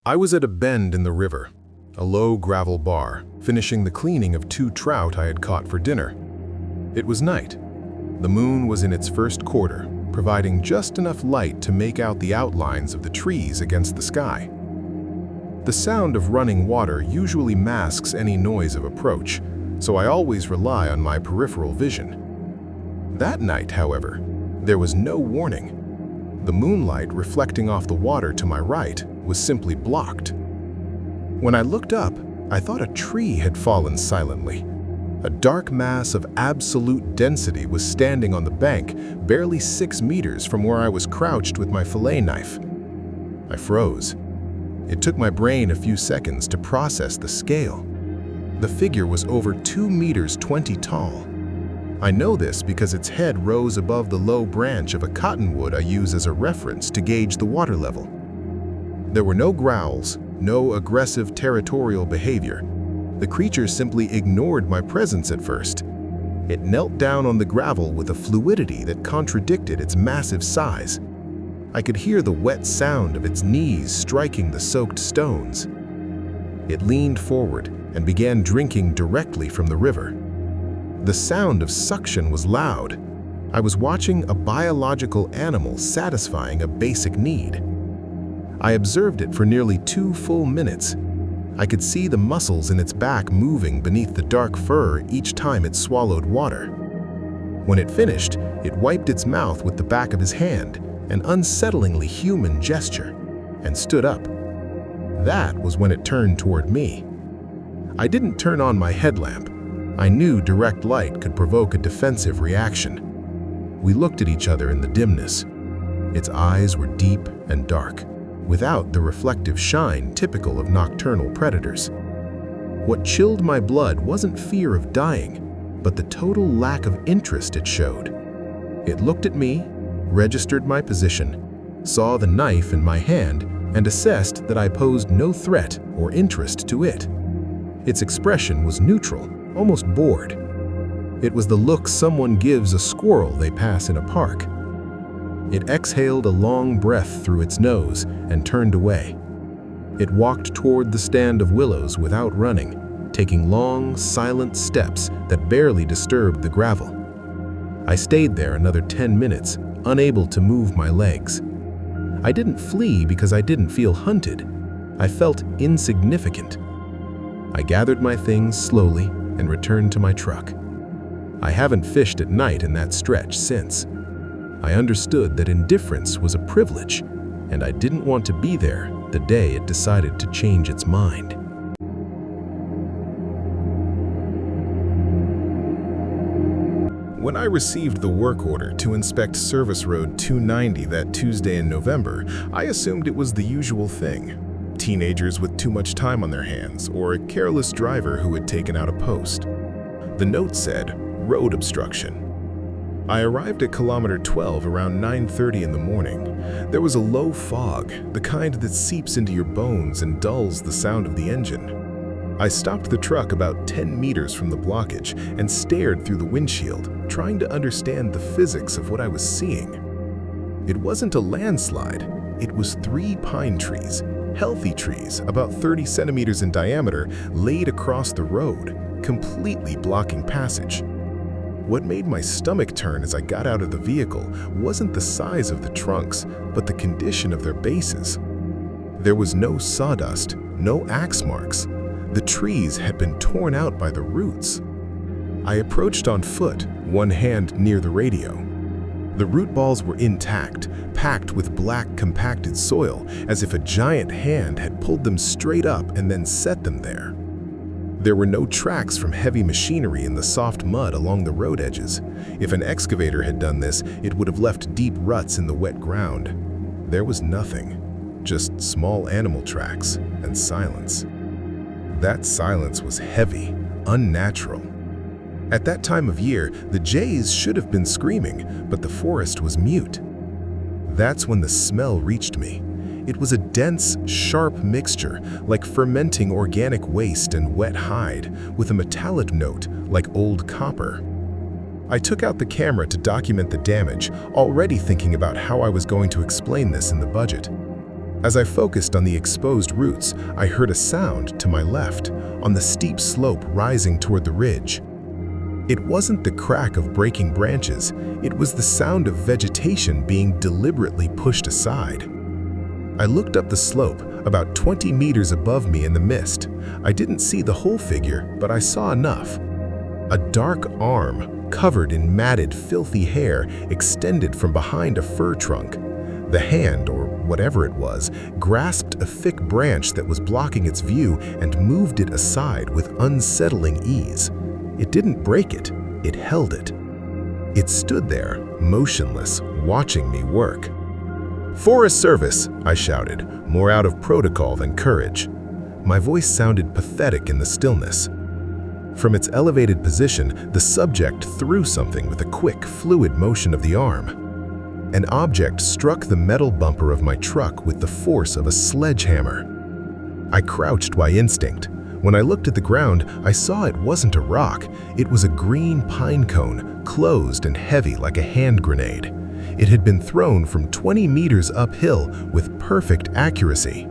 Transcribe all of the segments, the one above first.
I was at a bend in the river, a low gravel bar, finishing the cleaning of 2 trout I had caught for dinner. It was night. The moon was in its first quarter, providing just enough light to make out the outlines of the trees against the sky. The sound of running water usually masks any noise of approach, so I always rely on my peripheral vision. That night, however, there was no warning. The moonlight reflecting off the water to my right was simply blocked. When I looked up, I thought a tree had fallen silently. A dark mass of absolute density was standing on the bank, barely 6 meters from where I was crouched with my fillet knife. I froze. It took my brain a few seconds to process the scale. The figure was over 2 meters 20 tall. I know this because its head rose above the low branch of a cottonwood I use as a reference to gauge the water level. There were no growls, no aggressive territorial behavior. The creature simply ignored my presence at first. It knelt down on the gravel with a fluidity that contradicted its massive size. I could hear the wet sound of its knees striking the soaked stones. It leaned forward and began drinking directly from the river. The sound of suction was loud. I was watching a biological animal satisfying a basic need. I observed it for nearly 2 full minutes. I could see the muscles in its back moving beneath the dark fur each time it swallowed water. When it finished, it wiped its mouth with the back of his hand, an unsettlingly human gesture, and stood up. That was when it turned toward me. I didn't turn on my headlamp. I knew direct light could provoke a defensive reaction. We looked at each other in the dimness. Its eyes were deep and dark, without the reflective shine typical of nocturnal predators. What chilled my blood wasn't fear of dying, but the total lack of interest it showed. It looked at me, registered my position, saw the knife in my hand, and assessed that I posed no threat or interest to it. Its expression was neutral, almost bored. It was the look someone gives a squirrel they pass in a park. It exhaled a long breath through its nose and turned away. It walked toward the stand of willows without running, taking long, silent steps that barely disturbed the gravel. I stayed there another 10 minutes, unable to move my legs. I didn't flee because I didn't feel hunted. I felt insignificant. I gathered my things slowly and returned to my truck. I haven't fished at night in that stretch since. I understood that indifference was a privilege, and I didn't want to be there the day it decided to change its mind. When I received the work order to inspect Service Road 290 that Tuesday in November, I assumed it was the usual thing. Teenagers with too much time on their hands, or a careless driver who had taken out a post. The note said, road obstruction. I arrived at kilometer 12 around 9:30 in the morning. There was a low fog, the kind that seeps into your bones and dulls the sound of the engine. I stopped the truck about 10 meters from the blockage and stared through the windshield, trying to understand the physics of what I was seeing. It wasn't a landslide, it was 3 pine trees. Healthy trees, about 30 centimeters in diameter, laid across the road, completely blocking passage. What made my stomach turn as I got out of the vehicle wasn't the size of the trunks, but the condition of their bases. There was no sawdust, no axe marks. The trees had been torn out by the roots. I approached on foot, one hand near the radio. The root balls were intact, packed with black compacted soil, as if a giant hand had pulled them straight up and then set them there. There were no tracks from heavy machinery in the soft mud along the road edges. If an excavator had done this, it would have left deep ruts in the wet ground. There was nothing, just small animal tracks and silence. That silence was heavy, unnatural. At that time of year, the jays should have been screaming, but the forest was mute. That's when the smell reached me. It was a dense, sharp mixture, like fermenting organic waste and wet hide, with a metallic note like old copper. I took out the camera to document the damage, already thinking about how I was going to explain this in the budget. As I focused on the exposed roots, I heard a sound to my left, on the steep slope rising toward the ridge. It wasn't the crack of breaking branches, it was the sound of vegetation being deliberately pushed aside. I looked up the slope, about 20 meters above me in the mist. I didn't see the whole figure, but I saw enough. A dark arm, covered in matted, filthy hair, extended from behind a fir trunk. The hand, or whatever it was, grasped a thick branch that was blocking its view and moved it aside with unsettling ease. It didn't break it, it held it. It stood there, motionless, watching me work. "Forest Service!" I shouted, more out of protocol than courage. My voice sounded pathetic in the stillness. From its elevated position, the subject threw something with a quick, fluid motion of the arm. An object struck the metal bumper of my truck with the force of a sledgehammer. I crouched by instinct. When I looked at the ground, I saw it wasn't a rock. It was a green pine cone, closed and heavy like a hand grenade. It had been thrown from 20 meters uphill with perfect accuracy.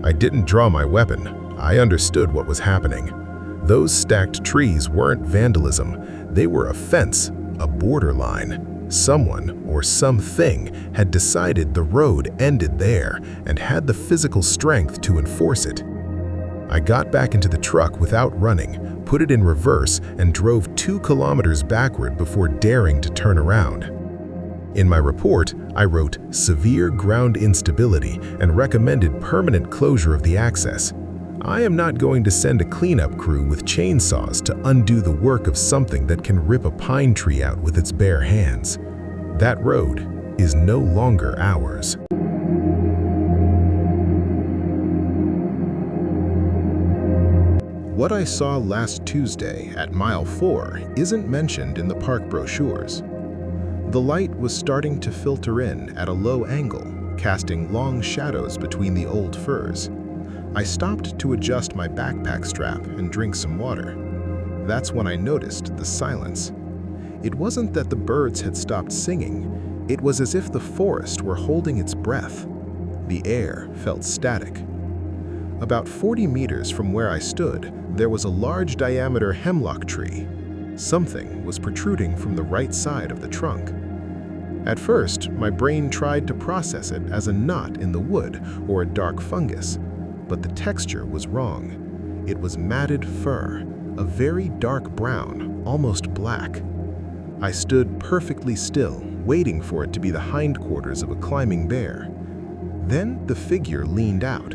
I didn't draw my weapon. I understood what was happening. Those stacked trees weren't vandalism. They were a fence, a borderline. Someone or something had decided the road ended there and had the physical strength to enforce it. I got back into the truck without running, put it in reverse, and drove 2 kilometers backward before daring to turn around. In my report, I wrote severe ground instability and recommended permanent closure of the access. I am not going to send a cleanup crew with chainsaws to undo the work of something that can rip a pine tree out with its bare hands. That road is no longer ours. What I saw last Tuesday at mile 4 isn't mentioned in the park brochures. The light was starting to filter in at a low angle, casting long shadows between the old firs. I stopped to adjust my backpack strap and drink some water. That's when I noticed the silence. It wasn't that the birds had stopped singing. It was as if the forest were holding its breath. The air felt static. About 40 meters from where I stood, there was a large diameter hemlock tree. Something was protruding from the right side of the trunk. At first, my brain tried to process it as a knot in the wood or a dark fungus, but the texture was wrong. It was matted fur, a very dark brown, almost black. I stood perfectly still, waiting for it to be the hindquarters of a climbing bear. Then the figure leaned out.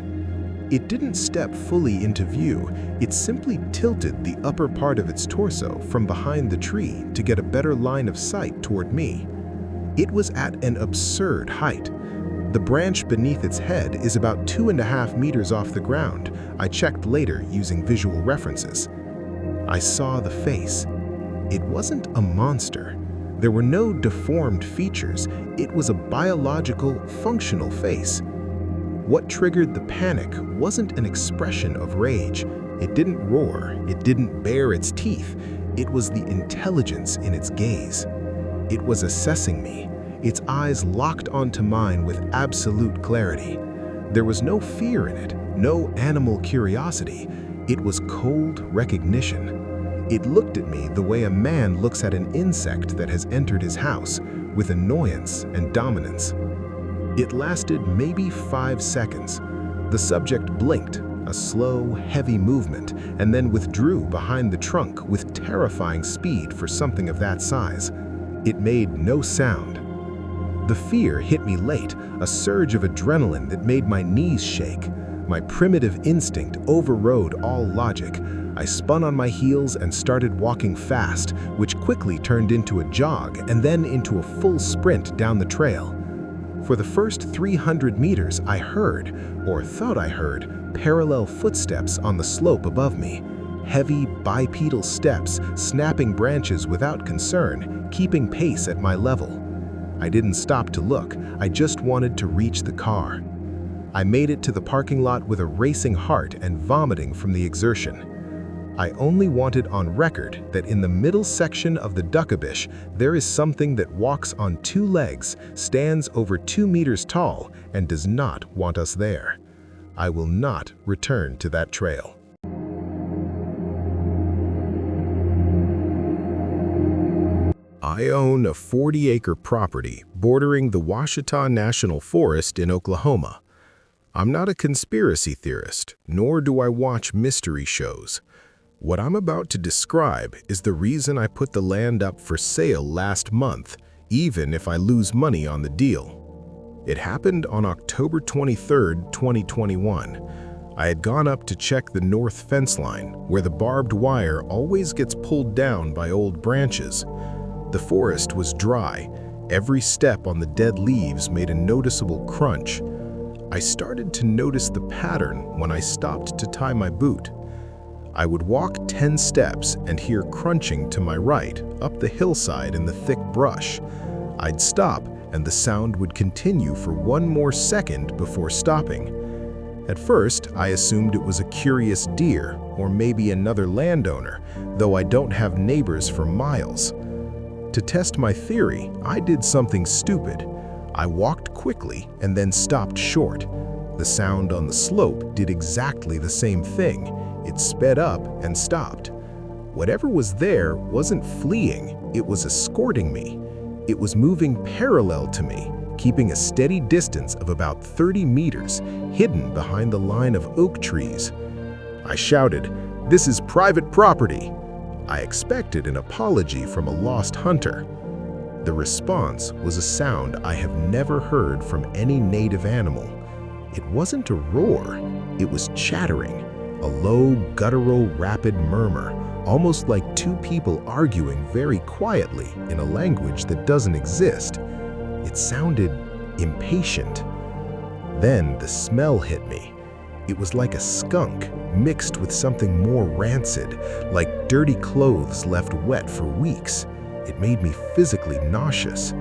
It didn't step fully into view, it simply tilted the upper part of its torso from behind the tree to get a better line of sight toward me. It was at an absurd height. The branch beneath its head is about 2.5 meters off the ground. I checked later using visual references. I saw the face. It wasn't a monster. There were no deformed features. It was a biological, functional face. What triggered the panic wasn't an expression of rage. It didn't roar. It didn't bare its teeth. It was the intelligence in its gaze. It was assessing me, its eyes locked onto mine with absolute clarity. There was no fear in it, no animal curiosity. It was cold recognition. It looked at me the way a man looks at an insect that has entered his house, with annoyance and dominance. It lasted maybe 5 seconds. The subject blinked, a slow, heavy movement, and then withdrew behind the trunk with terrifying speed for something of that size. It made no sound. The fear hit me late, a surge of adrenaline that made my knees shake. My primitive instinct overrode all logic. I spun on my heels and started walking fast, which quickly turned into a jog and then into a full sprint down the trail. For the first 300 meters, I heard, or thought I heard, parallel footsteps on the slope above me. Heavy, bipedal steps, snapping branches without concern, keeping pace at my level. I didn't stop to look, I just wanted to reach the car. I made it to the parking lot with a racing heart and vomiting from the exertion. I only want it on record that in the middle section of the duckabish, there is something that walks on two legs, stands over 2 meters tall, and does not want us there. I will not return to that trail. I own a 40-acre property bordering the Ouachita National Forest in Oklahoma. I'm not a conspiracy theorist, nor do I watch mystery shows. What I'm about to describe is the reason I put the land up for sale last month, even if I lose money on the deal. It happened on October 23, 2021. I had gone up to check the north fence line, where the barbed wire always gets pulled down by old branches. The forest was dry. Every step on the dead leaves made a noticeable crunch. I started to notice the pattern when I stopped to tie my boot. I would walk 10 steps and hear crunching to my right, up the hillside in the thick brush. I'd stop, and the sound would continue for 1 more second before stopping. At first, I assumed it was a curious deer, or maybe another landowner, though I don't have neighbors for miles. To test my theory, I did something stupid. I walked quickly and then stopped short. The sound on the slope did exactly the same thing. It sped up and stopped. Whatever was there wasn't fleeing, it was escorting me. It was moving parallel to me, keeping a steady distance of about 30 meters, hidden behind the line of oak trees. I shouted, "This is private property!" I expected an apology from a lost hunter. The response was a sound I have never heard from any native animal. It wasn't a roar, it was chattering. A low, guttural, rapid murmur, almost like two people arguing very quietly in a language that doesn't exist. It sounded impatient. Then the smell hit me. It was like a skunk mixed with something more rancid, like dirty clothes left wet for weeks. It made me physically nauseous.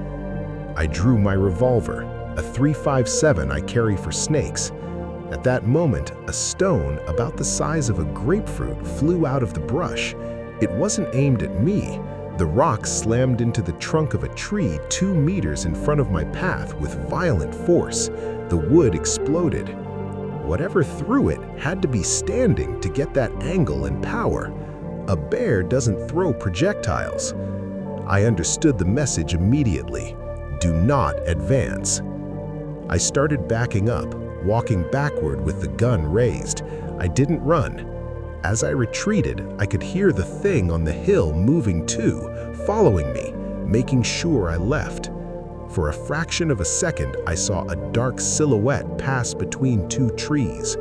I drew my revolver, a .357 I carry for snakes. At that moment, a stone about the size of a grapefruit flew out of the brush. It wasn't aimed at me. The rock slammed into the trunk of a tree 2 meters in front of my path with violent force. The wood exploded. Whatever threw it had to be standing to get that angle and power. A bear doesn't throw projectiles. I understood the message immediately. Do not advance. I started backing up, walking backward with the gun raised. I didn't run. As I retreated, I could hear the thing on the hill moving too, following me, making sure I left. For a fraction of a second, I saw a dark silhouette pass between 2 trees.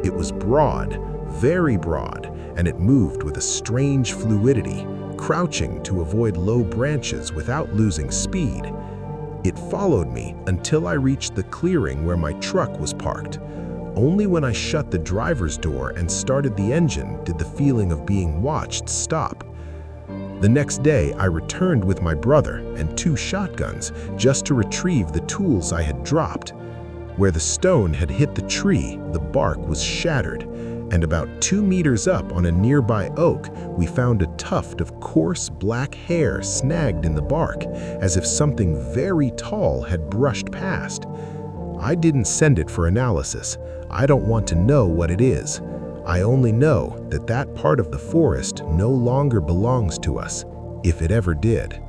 It was broad, very broad, and it moved with a strange fluidity, crouching to avoid low branches without losing speed. It followed me until I reached the clearing where my truck was parked. Only when I shut the driver's door and started the engine did the feeling of being watched stop. The next day, I returned with my brother and 2 shotguns just to retrieve the tools I had dropped. Where the stone had hit the tree, the bark was shattered, and about 2 meters up on a nearby oak, we found a tuft of coarse black hair snagged in the bark, as if something very tall had brushed past. I didn't send it for analysis. I don't want to know what it is. I only know that that part of the forest no longer belongs to us, if it ever did.